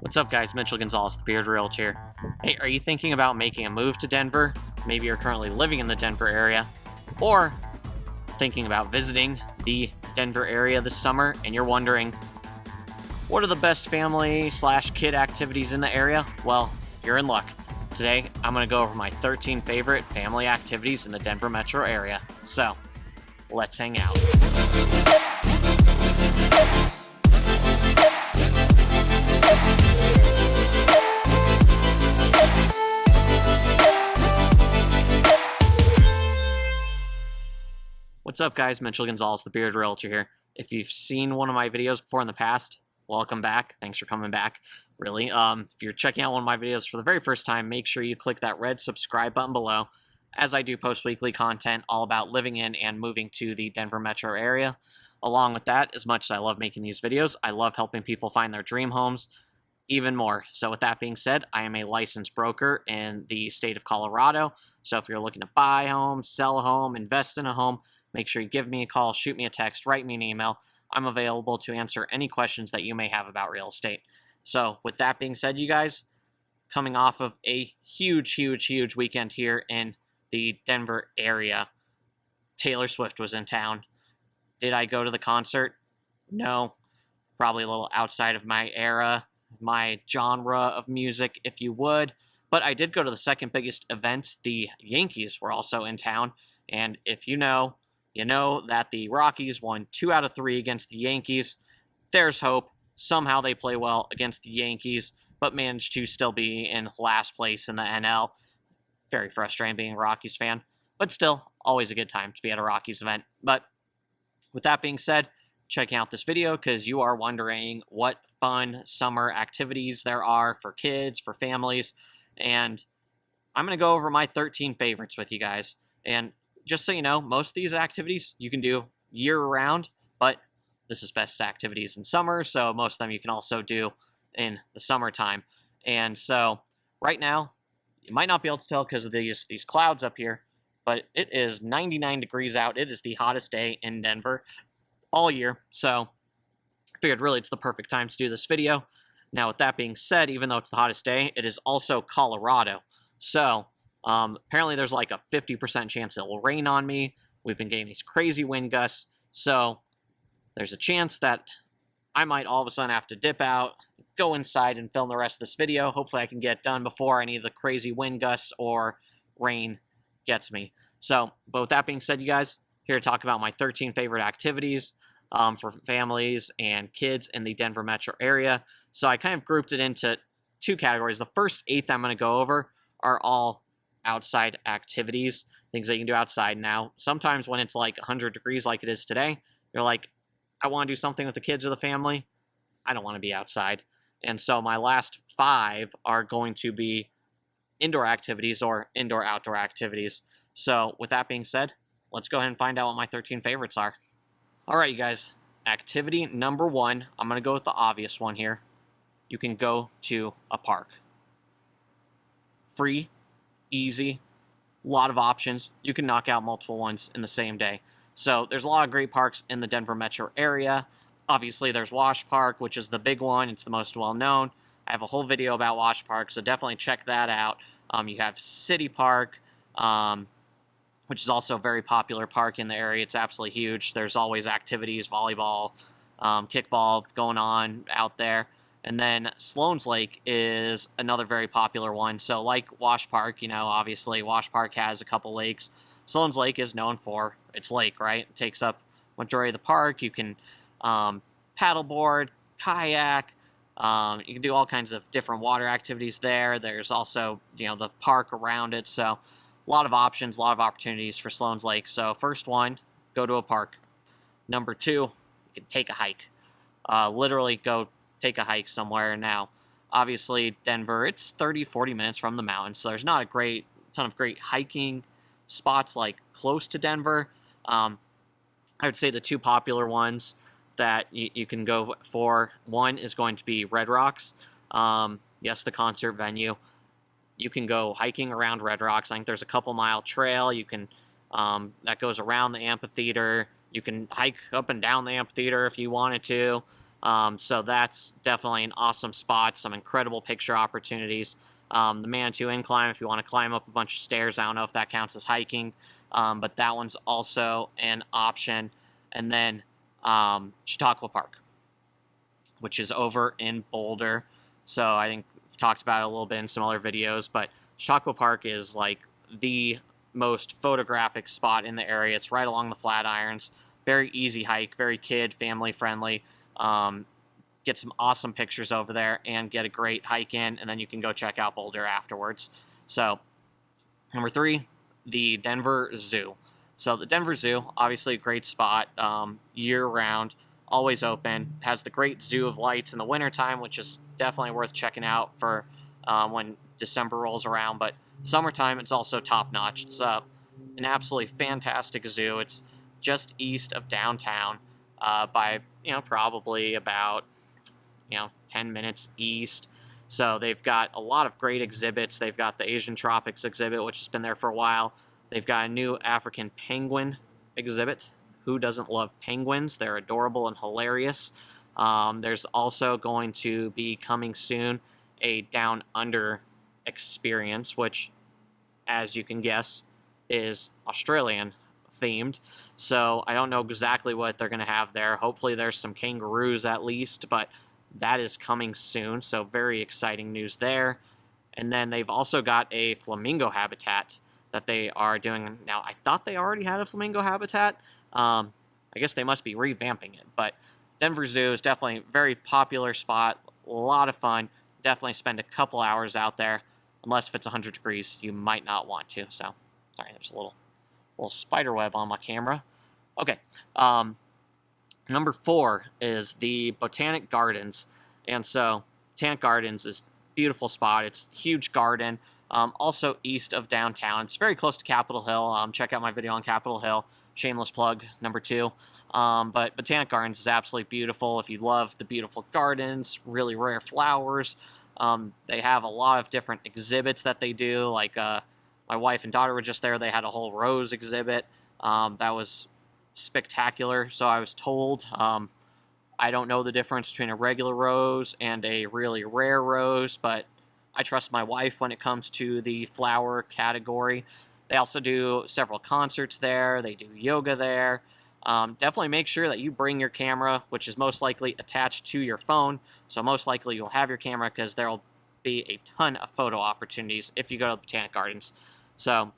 What's up, guys? Mitchell Gonzalez, the Beard Realtor here. Hey, are you thinking about making a move to Denver? Maybe you're currently living in the Denver area, or thinking about visiting the Denver area this summer, and you're wondering, what are the best family/kid activities in the area? Well, you're in luck. Today, I'm going to go over my 13 favorite family activities in the Denver metro area. So, let's hang out. What's up, guys? Mitchell Gonzalez, the Beard Realtor here. If you've seen one of my videos before in the past, welcome back. Thanks for coming back, really. If you're checking out one of my videos for the very first time, make sure you click that red subscribe button below, as I do post weekly content all about living in and moving to the Denver metro area. Along with that, as much as I love making these videos, I love helping people find their dream homes even more. So with that being said, I am a licensed broker in the state of Colorado. So if you're looking to buy a home, sell a home, invest in a home, make sure you give me a call, shoot me a text, write me an email. I'm available to answer any questions that you may have about real estate. So with that being said, you guys, coming off of a huge weekend here in the Denver area, Taylor Swift was in town. Did I go to the concert? No. Probably a little outside of my era, my genre of music, if you would. But I did go to the second biggest event. The Yankees were also in town. And if you know that the Rockies won 2 out of 3 against the Yankees. There's hope. Somehow they play well against the Yankees, but managed to still be in last place in the NL. Very frustrating being a Rockies fan, but still always a good time to be at a Rockies event. But with that being said, checking out this video because you are wondering what fun summer activities there are for kids, for families, and I'm going to go over my 13 favorites with you guys. And just so you know, most of these activities you can do year-round, but this is best activities in summer, so most of them you can also do in the summertime. And so right now, you might not be able to tell because of these clouds up here, but it is 99 degrees out. It is the hottest day in Denver all year, so I figured really it's the perfect time to do this video. Now, with that being said, even though it's the hottest day, it is also Colorado. So apparently there's like a 50% chance it will rain on me. We've been getting these crazy wind gusts, so there's a chance that I might all of a sudden have to dip out, go inside and film the rest of this video. Hopefully I can get it done before any of the crazy wind gusts or rain gets me. So, but with that being said, you guys, here to talk about my 13 favorite activities for families and kids in the Denver metro area. So I kind of grouped it into 2 categories. The first 8 that I'm going to go over are all outside activities, things that you can do outside. Now, sometimes when it's like 100 degrees like it is today, you're like, I want to do something with the kids or the family. I don't want to be outside. And so my last 5 are going to be indoor activities or indoor-outdoor activities. So with that being said, let's go ahead and find out what my 13 favorites are. All right, you guys, activity number 1, I'm going to go with the obvious one here. You can go to a park. Free, easy, a lot of options. You can knock out multiple ones in the same day. So there's a lot of great parks in the Denver metro area. Obviously, there's Wash Park, which is the big one. It's the most well-known. I have a whole video about Wash Park, so definitely check that out. You have City Park, which is also a very popular park in the area. It's absolutely huge. There's always activities, volleyball, kickball going on out there. And then Sloan's Lake is another very popular one. So like Wash Park, obviously Wash Park has a couple lakes. Sloan's Lake is known for its lake, right? It takes up majority of the park. You can paddleboard, kayak. You can do all kinds of different water activities there. There's also, the park around it. So a lot of options, a lot of opportunities for Sloan's Lake. So first one, go to a park. Number 2, you can take a hike. Literally go take a hike somewhere. Now, obviously, Denver, it's 30-40 minutes from the mountains, so there's not a ton of great hiking spots like close to Denver. I would say the 2 popular ones that you can go for, one is going to be Red Rocks. Yes, the concert venue. You can go hiking around Red Rocks. I think there's a couple-mile trail you can that goes around the amphitheater. You can hike up and down the amphitheater if you wanted to. So that's definitely an awesome spot. Some incredible picture opportunities. The Manitou Incline, if you want to climb up a bunch of stairs, I don't know if that counts as hiking, but that one's also an option. And then Chautauqua Park, which is over in Boulder. So I think we've talked about it a little bit in some other videos, but Chautauqua Park is like the most photographic spot in the area. It's right along the Flatirons. Very easy hike, very kid, family friendly. Get some awesome pictures over there and get a great hike in, and then you can go check out Boulder afterwards. So, number 3, the Denver Zoo. So the Denver Zoo, obviously a great spot, year-round, always open, has the great Zoo of Lights in the wintertime, which is definitely worth checking out for when December rolls around, but summertime, it's also top-notch. It's an absolutely fantastic zoo. It's just east of downtown by, probably about, 10 minutes east. So they've got a lot of great exhibits. They've got the Asian Tropics exhibit, which has been there for a while. They've got a new African penguin exhibit. Who doesn't love penguins? They're adorable and hilarious. There's also going to be coming soon a Down Under experience, which, as you can guess, is Australian themed. So I don't know exactly what they're going to have there. Hopefully there's some kangaroos at least, but that is coming soon. So very exciting news there. And then they've also got a flamingo habitat that they are doing. Now, I thought they already had a flamingo habitat. I guess they must be revamping it. But Denver Zoo is definitely a very popular spot. A lot of fun. Definitely spend a couple hours out there. Unless if it's 100 degrees, you might not want to. So, sorry, there's a little spider web on my camera. Okay. Number 4 is the Botanic Gardens. And so, Botanic Gardens is a beautiful spot. It's a huge garden. Also east of downtown. It's very close to Capitol Hill. Check out my video on Capitol Hill. Shameless plug, number 2. But Botanic Gardens is absolutely beautiful. If you love the beautiful gardens, really rare flowers, they have a lot of different exhibits that they do. Like my wife and daughter were just there. They had a whole rose exhibit. That was spectacular, so I was told. I don't know the difference between a regular rose and a really rare rose, but I trust my wife when it comes to the flower category. They also do several concerts there. They do yoga there. Definitely make sure that you bring your camera, which is most likely attached to your phone. So most likely you'll have your camera because there will be a ton of photo opportunities if you go to the Botanic Gardens. So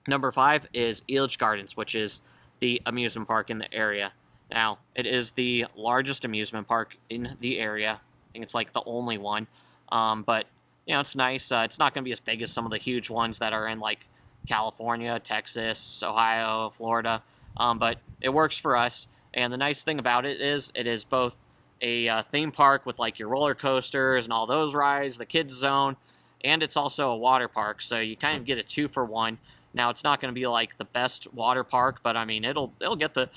number 5 is Elitch Gardens, which is the amusement park in the area. Now, it is the largest amusement park in the area. I think it's like the only one. But, it's nice. It's not going to be as big as some of the huge ones that are in like California, Texas, Ohio, Florida. But it works for us. And the nice thing about it is both a theme park with like your roller coasters and all those rides, the kids zone, and it's also a water park. So you kind of get a 2-for-1. Now, it's not going to be like the best water park, but I mean, it'll get the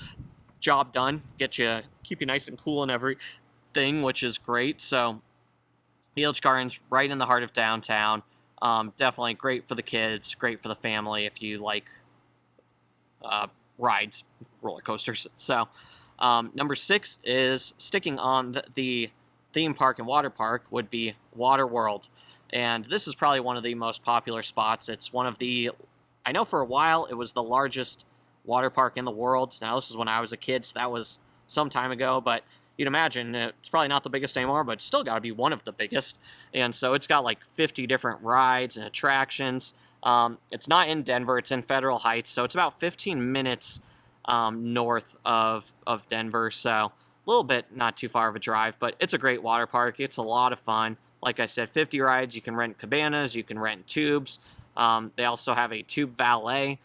job done, keep you nice and cool and everything, which is great. So, Elitch Gardens, right in the heart of downtown. Definitely great for the kids, great for the family if you like rides, roller coasters. So, number 6 is sticking on the theme park and water park would be Water World. And this is probably one of the most popular spots. It's one of the, I know for a while it was the largest water park in the world. Now, this is when I was a kid, so that was some time ago, but you'd imagine it's probably not the biggest anymore, but it's still got to be one of the biggest. And so it's got like 50 different rides and attractions. It's not in Denver, it's in Federal Heights, so it's about 15 minutes north of Denver, so a little bit not too far of a drive, but it's a great water park. It's a lot of fun. Like I said, 50 rides. You can rent cabanas, you can rent tubes. They also have a tube valet.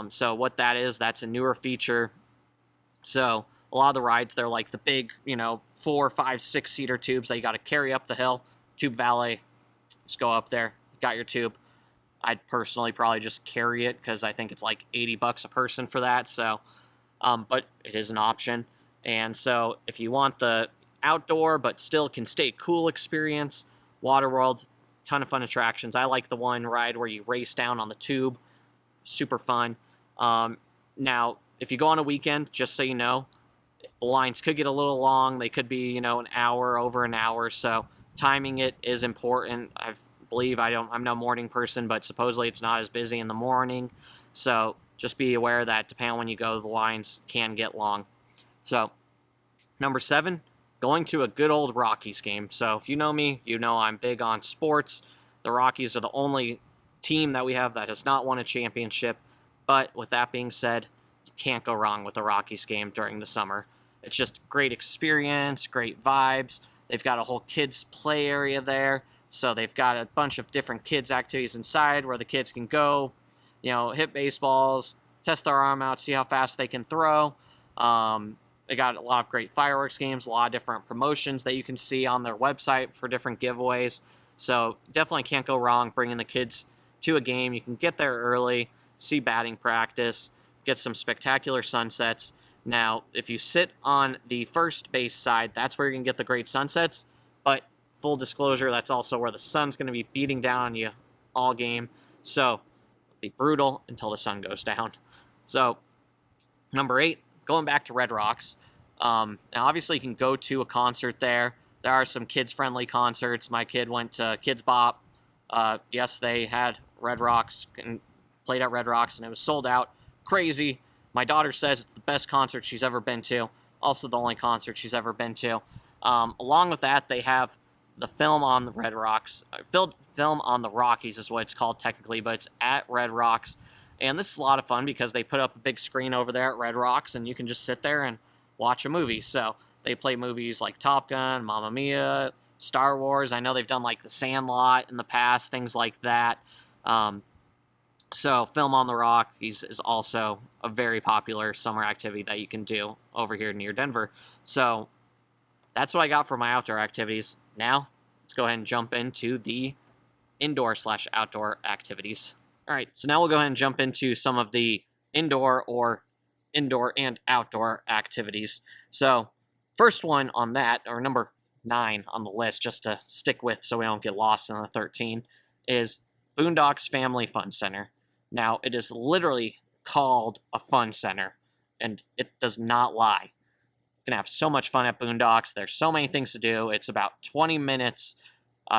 So what that is, that's a newer feature. So a lot of the rides, they're like the big, 4, 5, 6-seater tubes that you got to carry up the hill. Tube valet, just go up there, got your tube. I'd personally probably just carry it because I think it's like $80 a person for that. So, but it is an option. And so if you want the outdoor but still can stay cool experience, Waterworld, ton of fun attractions. I like the one ride where you race down on the tube. Super fun. Now, if you go on a weekend, just so you know, the lines could get a little long. They could be, an hour, over an hour. So timing it is important. I'm no morning person, but supposedly it's not as busy in the morning. So just be aware that depending on when you go, the lines can get long. So number 7, going to a good old Rockies game. So if you know me, you know I'm big on sports. The Rockies are the only team that we have that has not won a championship. But with that being said, you can't go wrong with the Rockies game during the summer. It's just great experience, great vibes. They've got a whole kids play area there. So they've got a bunch of different kids activities inside where the kids can go, hit baseballs, test their arm out, see how fast they can throw. They got a lot of great fireworks games, a lot of different promotions that you can see on their website for different giveaways. So definitely can't go wrong bringing the kids to a game. You can get there early, see batting practice, get some spectacular sunsets. Now, if you sit on the first base side, that's where you can get the great sunsets. But full disclosure, that's also where the sun's going to be beating down on you all game. So it'll be brutal until the sun goes down. So number 8, going back to Red Rocks. Now, obviously, you can go to a concert there. There are some kids-friendly concerts. My kid went to Kids Bop. Yes, they had Red Rocks and played at Red Rocks, and it was sold out. Crazy. My daughter says it's the best concert she's ever been to. Also the only concert she's ever been to. Along with that, they have the film on the Red Rocks. Film on the Rockies is what it's called technically, but it's at Red Rocks. And this is a lot of fun because they put up a big screen over there at Red Rocks, and you can just sit there and watch a movie. So they play movies like Top Gun, Mamma Mia, Star Wars. I know they've done like The Sandlot in the past, things like that. So Film on the Rockies is also a very popular summer activity that you can do over here near Denver. So that's what I got for my outdoor activities. Now, let's go ahead and jump into the indoor/outdoor activities. All right, so now we'll go ahead and jump into some of the indoor and outdoor activities. So first one on that, or number 9 on the list, just to stick with so we don't get lost in the 13, is Boondocks Family Fun Center. Now, it is literally called a fun center, and it does not lie. You can have so much fun at Boondocks. There's so many things to do. It's about 20 minutes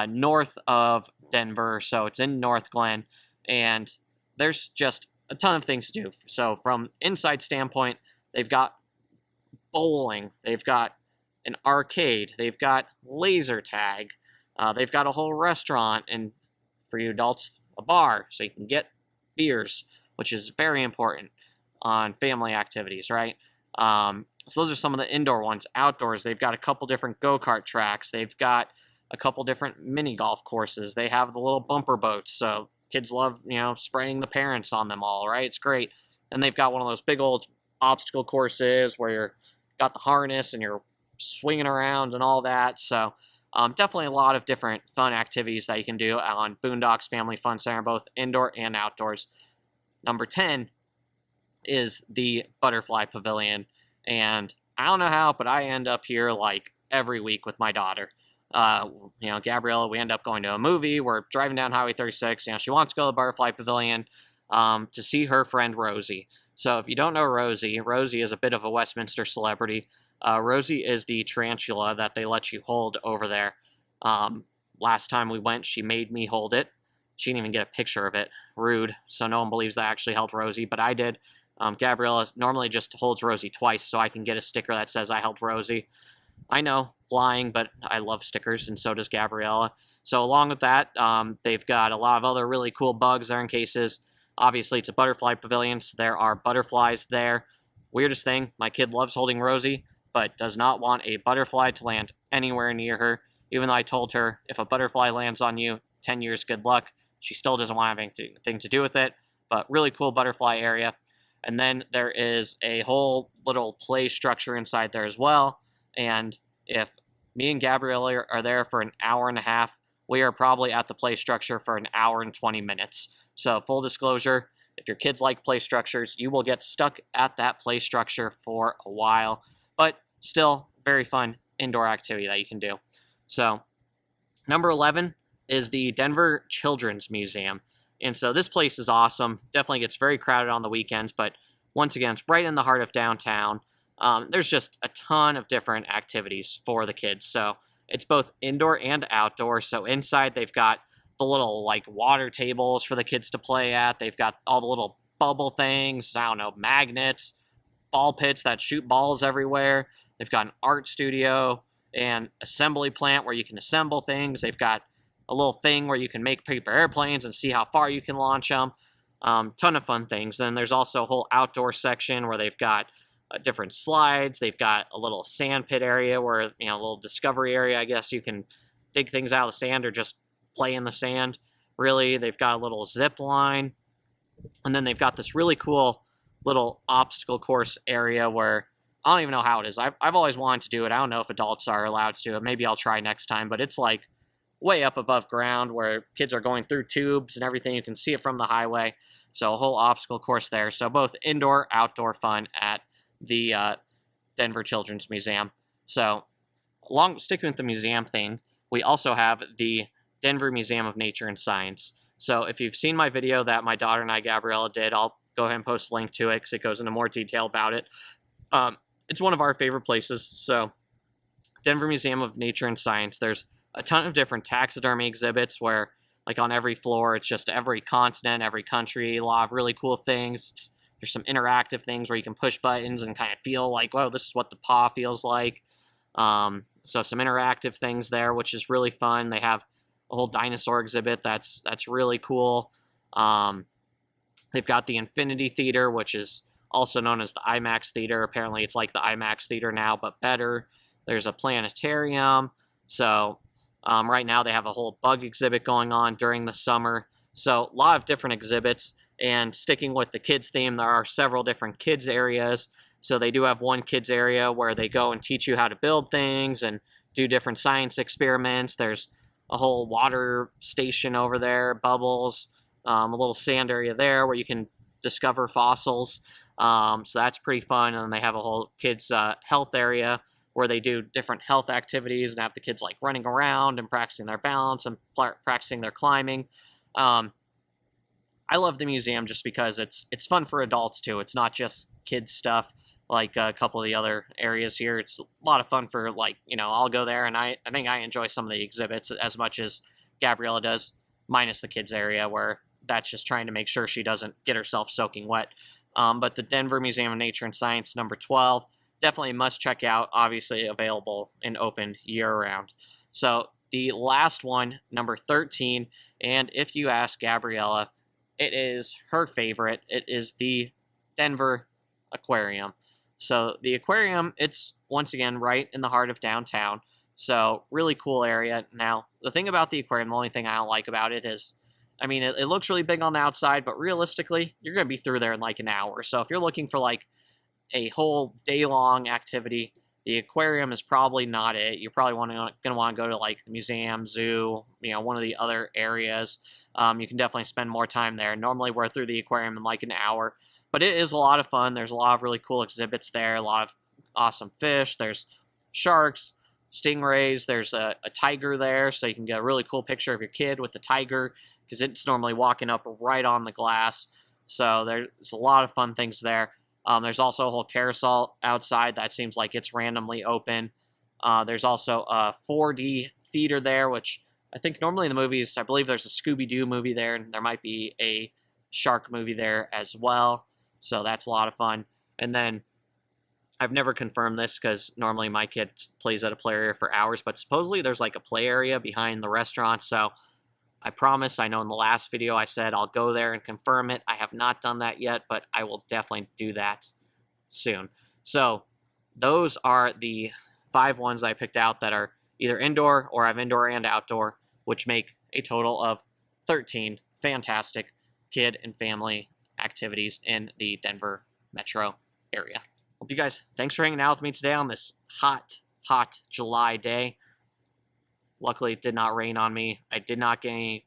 north of Denver, so it's in North Glen, and there's just a ton of things to do. So from inside standpoint, they've got bowling, they've got an arcade, they've got laser tag, they've got a whole restaurant, and for you adults, a bar, so you can get beers, which is very important on family activities, right? So those are some of the indoor ones. Outdoors, they've got a couple different go-kart tracks. They've got a couple different mini golf courses. They have the little bumper boats, so kids love, spraying the parents on them all, right? It's great. And they've got one of those big old obstacle courses where you're got the harness and you're swinging around and all that. So definitely a lot of different fun activities that you can do on Boondocks Family Fun Center, both indoor and outdoors. Number 10 is the Butterfly Pavilion. And I don't know how, but I end up here like every week with my daughter. Gabriella, we end up going to a movie. We're driving down Highway 36. She wants to go to the Butterfly Pavilion to see her friend Rosie. So if you don't know Rosie, Rosie is a bit of a Westminster celebrity. Rosie is the tarantula that they let you hold over there. Last time we went, she made me hold it. She didn't even get a picture of it. Rude. So no one believes that I actually held Rosie, but I did. Gabriella normally just holds Rosie twice so I can get a sticker that says I held Rosie. I know, lying, but I love stickers, and so does Gabriella. So along with that, they've got a lot of other really cool bugs there in cases. Obviously, it's a butterfly pavilion, so there are butterflies there. Weirdest thing, my kid loves holding Rosie, but does not want a butterfly to land anywhere near her. Even though I told her, if a butterfly lands on you, 10 years, good luck. She still doesn't want to have anything to do with it, but really cool butterfly area. And then there is a whole little play structure inside there as well. And if me and Gabrielle are there for an hour and a half, we are probably at the play structure for an hour and 20 minutes. So full disclosure, if your kids like play structures, you will get stuck at that play structure for a while. But still, very fun indoor activity that you can do. So number 11 is the Denver Children's Museum. And so this place is awesome. Definitely gets very crowded on the weekends, but once again, it's right in the heart of downtown. There's just a ton of different activities for the kids. So it's both indoor and outdoor. So inside they've got the little like water tables for the kids to play at. They've got all the little bubble things, I don't know, magnets, ball pits that shoot balls everywhere. They've got an art studio and assembly plant where you can assemble things. They've got a little thing where you can make paper airplanes and see how far you can launch them. Ton of fun things. Then there's also a whole outdoor section where they've got different slides. They've got a little sand pit area where, you know, a little discovery area, I guess you can dig things out of the sand or just play in the sand. Really, they've got a little zip line. And then they've got this really cool little obstacle course area where I don't even know how it is. I've always wanted to do it. I don't know if adults are allowed to do it. Maybe I'll try next time, but it's like way up above ground where kids are going through tubes and everything. You can see it from the highway. So a whole obstacle course there. So both indoor, outdoor fun at the Denver Children's Museum. So sticking with the museum thing, we also have the Denver Museum of Nature and Science. So if you've seen my video that my daughter and I, Gabriella, did, I'll go ahead and post a link to it because it goes into more detail about it. It's one of our favorite places. So Denver Museum of Nature and Science, there's a ton of different taxidermy exhibits where, like, on every floor, it's just every continent, every country, a lot of really cool things. There's some interactive things where you can push buttons and kind of feel like, whoa, this is what the paw feels like. So some interactive things there, which is really fun. They have a whole dinosaur exhibit that's really cool. They've got the Infinity Theater, which is also known as the IMAX Theater. Apparently it's like the IMAX Theater now, but better. There's a planetarium. So right now they have a whole bug exhibit going on during the summer. So a lot of different exhibits. And sticking with the kids theme, there are several different kids areas. So they do have one kids area where they go and teach you how to build things and do different science experiments. There's a whole water station over there, bubbles, a little sand area there where you can discover fossils. So that's pretty fun. And they have a whole kids health area where they do different health activities and have the kids like running around and practicing their balance and practicing their climbing. I love the museum just because it's fun for adults too. It's not just kids stuff like a couple of the other areas here. It's a lot of fun for, like, you know, I'll go there and I think I enjoy some of the exhibits as much as Gabriella does, minus the kids area where that's just trying to make sure she doesn't get herself soaking wet. But the Denver Museum of Nature and Science, number 12, definitely must check out, obviously available and open year-round. So the last one, number 13, and if you ask Gabriella, it is her favorite. It is the Denver Aquarium. So the aquarium, it's once again right in the heart of downtown. So really cool area. Now, the thing about the aquarium, the only thing I don't like about it is, I mean, it looks really big on the outside, but realistically, you're going to be through there in like an hour. So if you're looking for like a whole day-long activity, the aquarium is probably not it. You're probably going to want to go to like the museum, zoo, you know, one of the other areas. You can definitely spend more time there. Normally, we're through the aquarium in like an hour. But it is a lot of fun. There's a lot of really cool exhibits there, a lot of awesome fish. There's sharks, stingrays. There's a tiger there, so you can get a really cool picture of your kid with the tiger because it's normally walking up right on the glass. So there's a lot of fun things there. There's also a whole carousel outside that seems like it's randomly open. There's also a 4D theater there, which I think normally in the movies, I believe there's a Scooby-Doo movie there, and there might be a shark movie there as well. So that's a lot of fun. And then I've never confirmed this because normally my kid plays at a play area for hours, but supposedly there's like a play area behind the restaurant. So I promise, I know in the last video I said I'll go there and confirm it. I have not done that yet, but I will definitely do that soon. So those are the 5 ones I picked out that are either indoor or have indoor and outdoor, which make a total of 13 fantastic kid and family activities in the Denver metro area. Hope you guys, thanks for hanging out with me today on this hot July day. Luckily, it did not rain on me. I did not get any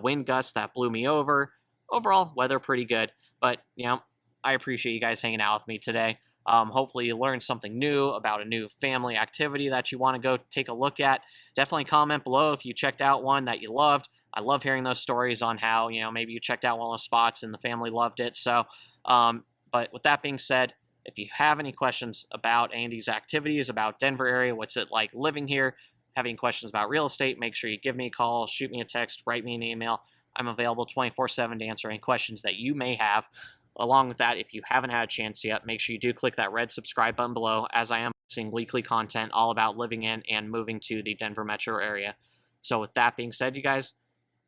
wind gusts that blew me over. Overall, weather pretty good. But, you know, I appreciate you guys hanging out with me today. Hopefully you learned something new about a new family activity that you want to go take a look at. Definitely comment below if you checked out one that you loved. I love hearing those stories on how, you know, maybe you checked out one of those spots and the family loved it. So, but with that being said, If you have any questions about any of these activities, about Denver area, what's it like living here, have any questions about real estate, make sure you give me a call, shoot me a text, write me an email. I'm available 24/7 to answer any questions that you may have. Along with that, if you haven't had a chance yet, make sure you do click that red subscribe button below, as I am posting weekly content all about living in and moving to the Denver metro area. So with that being said, you guys,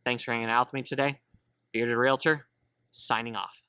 thanks for hanging out with me today. Bearded Realtor, signing off.